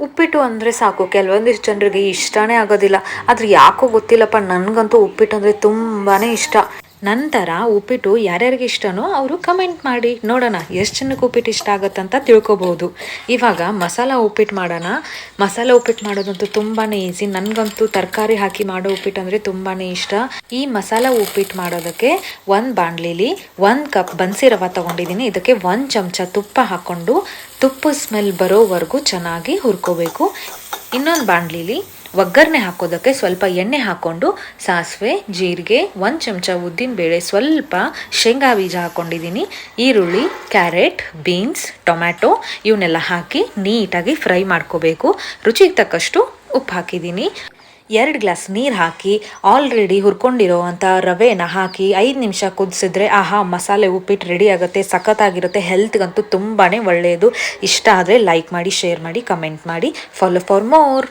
ಉಪ್ಪಿಟ್ಟು ಅಂದರೆ ಸಾಕು ಕೆಲವೊಂದಿಷ್ಟು ಜನರಿಗೆ ಇಷ್ಟನೇ ಆಗೋದಿಲ್ಲ. ಆದರೆ ಯಾಕೋ ಗೊತ್ತಿಲ್ಲಪ್ಪ, ನನಗಂತೂ ಉಪ್ಪಿಟ್ಟು ಅಂದರೆ ತುಂಬಾ ಇಷ್ಟ. ನಂತರ ಉಪ್ಪಿಟ್ಟು ಯಾರ್ಯಾರಿಗೆ ಇಷ್ಟನೋ ಅವರು ಕಮೆಂಟ್ ಮಾಡಿ ನೋಡೋಣ ಎಷ್ಟು ಜನಕ್ಕೆ ಉಪ್ಪಿಟ್ಟು ಇಷ್ಟ ಆಗುತ್ತಂತ ತಿಳ್ಕೊಬೋದು. ಇವಾಗ ಮಸಾಲ ಉಪ್ಪಿಟ್ಟು ಮಾಡೋಣ. ಮಸಾಲ ಉಪ್ಪಿಟ್ಟು ಮಾಡೋದಂತೂ ತುಂಬಾ ಈಸಿ. ನನಗಂತೂ ತರಕಾರಿ ಹಾಕಿ ಮಾಡೋ ಉಪ್ಪಿಟ್ಟು ಅಂದರೆ ತುಂಬಾ ಇಷ್ಟ. ಈ ಮಸಾಲ ಉಪ್ಪಿಟ್ಟು ಮಾಡೋದಕ್ಕೆ ಒಂದು ಬಾಣಲಿಲಿ 1 ಕಪ್ ಬನ್ಸಿ ರವೆ ತೊಗೊಂಡಿದ್ದೀನಿ. ಇದಕ್ಕೆ 1 ಚಮಚ ತುಪ್ಪ ಹಾಕ್ಕೊಂಡು ತುಪ್ಪ ಸ್ಮೆಲ್ ಬರೋವರೆಗೂ ಚೆನ್ನಾಗಿ ಹುರ್ಕೋಬೇಕು. ಇನ್ನೊಂದು ಬಾಣಲಿಲಿ ಒಗ್ಗರಣೆ ಹಾಕೋದಕ್ಕೆ ಸ್ವಲ್ಪ ಎಣ್ಣೆ ಹಾಕ್ಕೊಂಡು ಸಾಸಿವೆ, ಜೀರಿಗೆ, 1 ಚಮಚ ಉದ್ದಿನಬೇಳೆ, ಸ್ವಲ್ಪ ಶೇಂಗಾ ಬೀಜ ಹಾಕ್ಕೊಂಡಿದ್ದೀನಿ. ಈರುಳ್ಳಿ, ಕ್ಯಾರೆಟ್, ಬೀನ್ಸ್, ಟೊಮ್ಯಾಟೊ ಇವನ್ನೆಲ್ಲ ಹಾಕಿ ನೀಟಾಗಿ ಫ್ರೈ ಮಾಡ್ಕೋಬೇಕು. ರುಚಿಗೆ ತಕ್ಕಷ್ಟು ಉಪ್ಪು ಹಾಕಿದ್ದೀನಿ. 2 ಗ್ಲಾಸ್ ನೀರು ಹಾಕಿ ಆಲ್ರೆಡಿ ಹುರ್ಕೊಂಡಿರೋ ಅಂಥ ರವೆನ ಹಾಕಿ 5 ನಿಮಿಷ ಕುದಿಸಿದ್ರೆ ಆಹಾ, ಮಸಾಲೆ ಉಪ್ಪಿಟ್ಟು ರೆಡಿ ಆಗುತ್ತೆ. ಸಖತ್ತಾಗಿರುತ್ತೆ. ಹೆಲ್ತ್ಗಂತೂ ತುಂಬಾ ಒಳ್ಳೆಯದು. ಇಷ್ಟ ಆದರೆ ಲೈಕ್ ಮಾಡಿ, ಶೇರ್ ಮಾಡಿ, ಕಮೆಂಟ್ ಮಾಡಿ. Follow for more.